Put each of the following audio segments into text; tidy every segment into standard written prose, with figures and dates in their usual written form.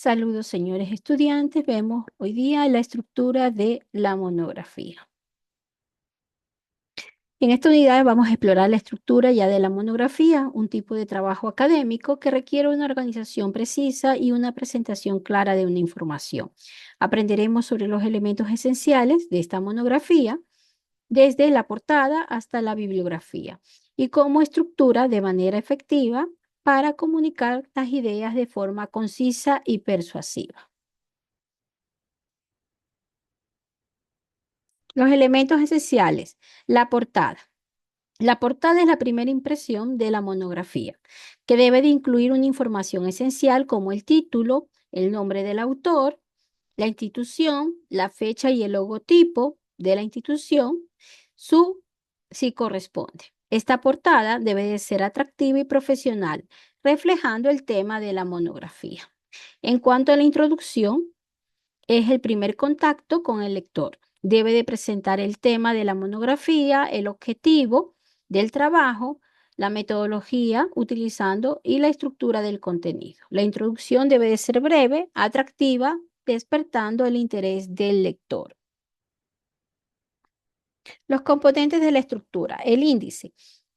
Saludos, señores estudiantes. Vemos hoy día la estructura de la monografía. En esta unidad vamos a explorar la estructura ya de la monografía, un tipo de trabajo académico que requiere una organización precisa y una presentación clara de una información. Aprenderemos sobre los elementos esenciales de esta monografía, desde la portada hasta la bibliografía, y cómo estructura de manera efectiva para comunicar las ideas de forma concisa y persuasiva. Los elementos esenciales. La portada. La portada es la primera impresión de la monografía, que debe de incluir una información esencial como el título, el nombre del autor, la institución, la fecha y el logotipo de la institución, si corresponde. Esta portada debe de ser atractiva y profesional, reflejando el tema de la monografía. En cuanto a la introducción, es el primer contacto con el lector. Debe de presentar el tema de la monografía, el objetivo del trabajo, la metodología utilizando y la estructura del contenido. La introducción debe de ser breve, atractiva, despertando el interés del lector. Los componentes de la estructura. El índice.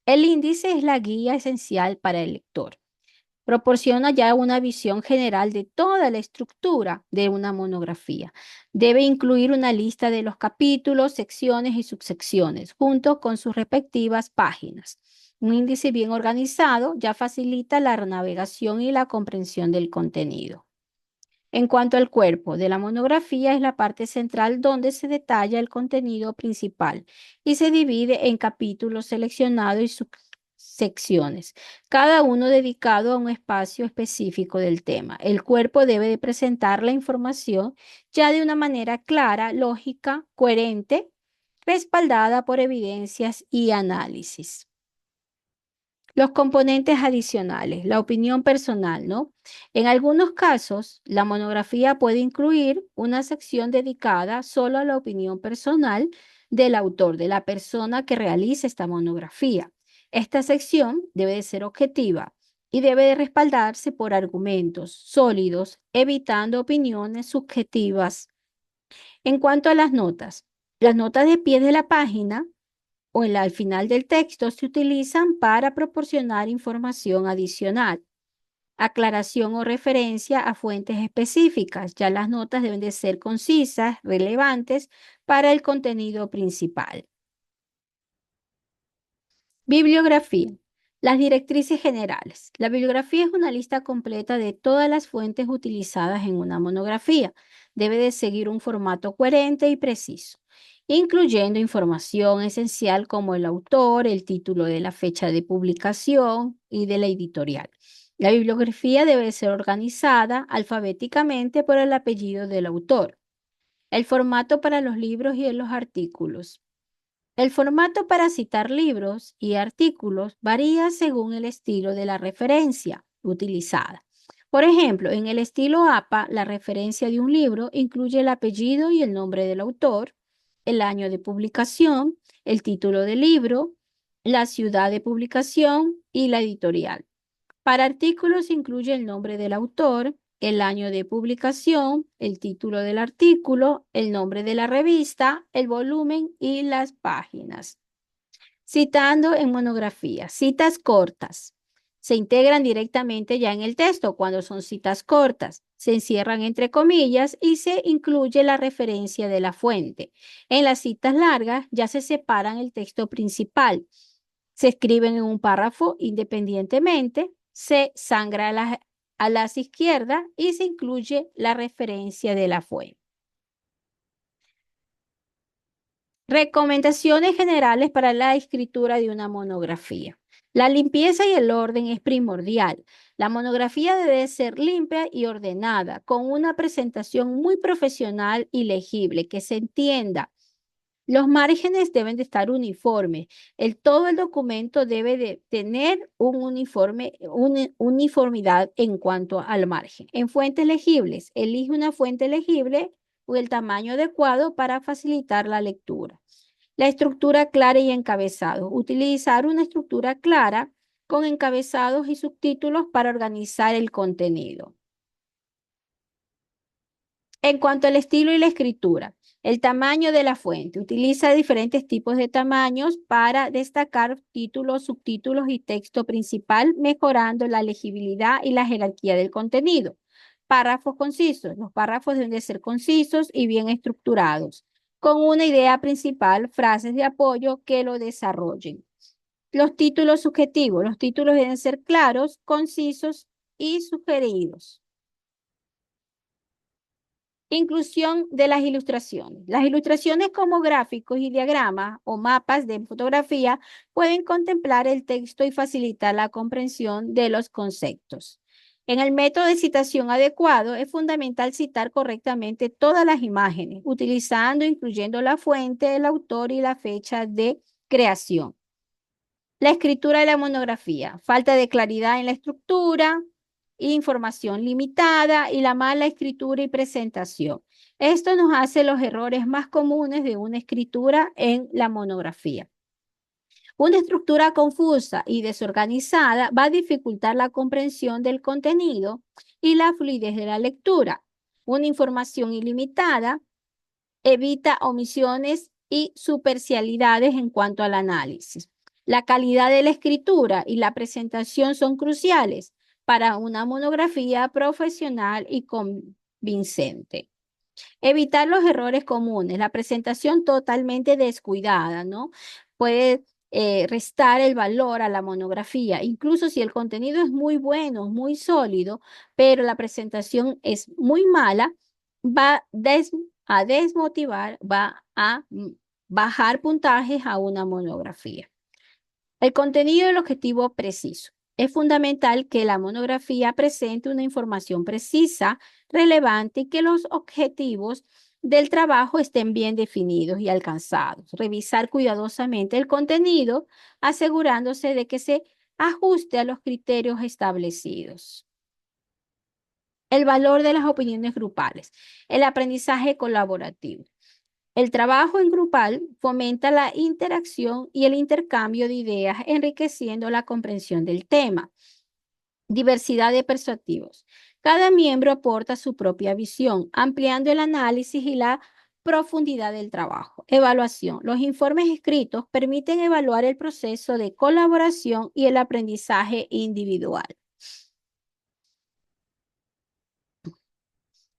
El índice es la guía esencial para el lector. Proporciona ya una visión general de toda la estructura de una monografía. Debe incluir una lista de los capítulos, secciones y subsecciones, junto con sus respectivas páginas. Un índice bien organizado ya facilita la navegación y la comprensión del contenido. En cuanto al cuerpo de la monografía, es la parte central donde se detalla el contenido principal y se divide en capítulos seleccionados y subsecciones, cada uno dedicado a un espacio específico del tema. El cuerpo debe de presentar la información ya de una manera clara, lógica, coherente, respaldada por evidencias y análisis. Los componentes adicionales, la opinión personal, ¿no? En algunos casos, la monografía puede incluir una sección dedicada solo a la opinión personal del autor, de la persona que realiza esta monografía. Esta sección debe de ser objetiva y debe de respaldarse por argumentos sólidos, evitando opiniones subjetivas. En cuanto a las notas de pie de la página o al final del texto se utilizan para proporcionar información adicional, aclaración o referencia a fuentes específicas. Ya las notas deben de ser concisas, relevantes para el contenido principal. Bibliografía. Las directrices generales. La bibliografía es una lista completa de todas las fuentes utilizadas en una monografía. Debe de seguir un formato coherente y preciso, incluyendo información esencial como el autor, el título de la fecha de publicación y de la editorial. La bibliografía debe ser organizada alfabéticamente por el apellido del autor. El formato para los libros y los artículos. El formato para citar libros y artículos varía según el estilo de la referencia utilizada. Por ejemplo, en el estilo APA, la referencia de un libro incluye el apellido y el nombre del autor, el año de publicación, el título del libro, la ciudad de publicación y la editorial. Para artículos incluye el nombre del autor, el año de publicación, el título del artículo, el nombre de la revista, el volumen y las páginas. Citando en monografía, citas cortas. Se integran directamente ya en el texto cuando son citas cortas. Se encierran entre comillas y se incluye la referencia de la fuente. En las citas largas ya se separan el texto principal. Se escriben en un párrafo independientemente, se sangra a las izquierdas y se incluye la referencia de la fuente. Recomendaciones generales para la escritura de una monografía. La limpieza y el orden es primordial. La monografía debe ser limpia y ordenada, con una presentación muy profesional y legible, que se entienda. Los márgenes deben de estar uniformes. Todo el documento debe de tener una uniformidad en cuanto al margen. En fuentes legibles, elige una fuente legible o el tamaño adecuado para facilitar la lectura. La estructura clara y encabezados. Utilizar una estructura clara con encabezados y subtítulos para organizar el contenido. En cuanto al estilo y la escritura, el tamaño de la fuente. Utiliza diferentes tipos de tamaños para destacar títulos, subtítulos y texto principal, mejorando la legibilidad y la jerarquía del contenido. Párrafos concisos. Los párrafos deben de ser concisos y bien estructurados, con una idea principal, frases de apoyo que lo desarrollen. Los títulos subjetivos. Los títulos deben ser claros, concisos y sugeridos. Inclusión de las ilustraciones. Las ilustraciones como gráficos y diagramas o mapas de fotografía pueden contemplar el texto y facilitar la comprensión de los conceptos. En el método de citación adecuado es fundamental citar correctamente todas las imágenes, utilizando, incluyendo la fuente, el autor y la fecha de creación. La escritura de la monografía, falta de claridad en la estructura, información limitada y la mala escritura y presentación. Esto nos hace los errores más comunes de una escritura en la monografía. Una estructura confusa y desorganizada va a dificultar la comprensión del contenido y la fluidez de la lectura. Una información ilimitada evita omisiones y superficialidades en cuanto al análisis. La calidad de la escritura y la presentación son cruciales para una monografía profesional y convincente. Evitar los errores comunes, la presentación totalmente descuidada, ¿no? Puede restar el valor a la monografía, incluso si el contenido es muy bueno, muy sólido, pero la presentación es muy mala, va a desmotivar, va a bajar puntajes a una monografía. El contenido y el objetivo preciso. Es fundamental que la monografía presente una información precisa, relevante y que los objetivos del trabajo estén bien definidos y alcanzados. Revisar cuidadosamente el contenido, asegurándose de que se ajuste a los criterios establecidos. El valor de las opiniones grupales. El aprendizaje colaborativo. El trabajo en grupal fomenta la interacción y el intercambio de ideas, enriqueciendo la comprensión del tema. Diversidad de perspectivas. Cada miembro aporta su propia visión, ampliando el análisis y la profundidad del trabajo. Evaluación. Los informes escritos permiten evaluar el proceso de colaboración y el aprendizaje individual.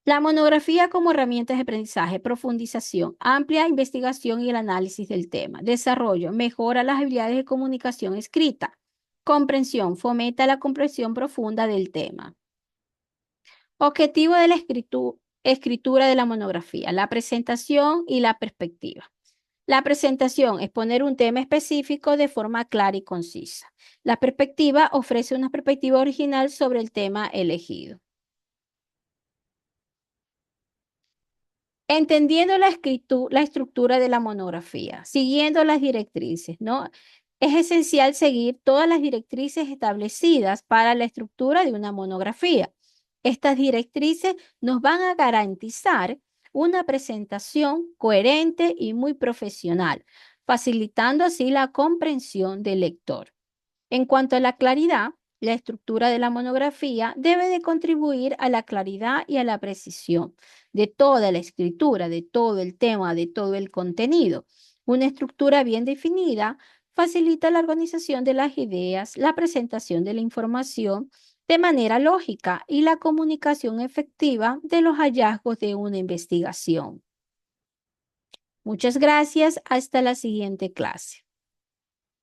La monografía como herramientas de aprendizaje, profundización, amplia investigación y el análisis del tema. Desarrollo, mejora las habilidades de comunicación escrita. Comprensión, fomenta la comprensión profunda del tema. Objetivo de la escritura de la monografía, la presentación y la perspectiva. La presentación es poner un tema específico de forma clara y concisa. La perspectiva ofrece una perspectiva original sobre el tema elegido. Entendiendo la estructura de la monografía, siguiendo las directrices, ¿no? Es esencial seguir todas las directrices establecidas para la estructura de una monografía. Estas directrices nos van a garantizar una presentación coherente y muy profesional, facilitando así la comprensión del lector. En cuanto a la claridad, la estructura de la monografía debe de contribuir a la claridad y a la precisión de toda la escritura, de todo el tema, de todo el contenido. Una estructura bien definida facilita la organización de las ideas, la presentación de la información de manera lógica y la comunicación efectiva de los hallazgos de una investigación. Muchas gracias. Hasta la siguiente clase.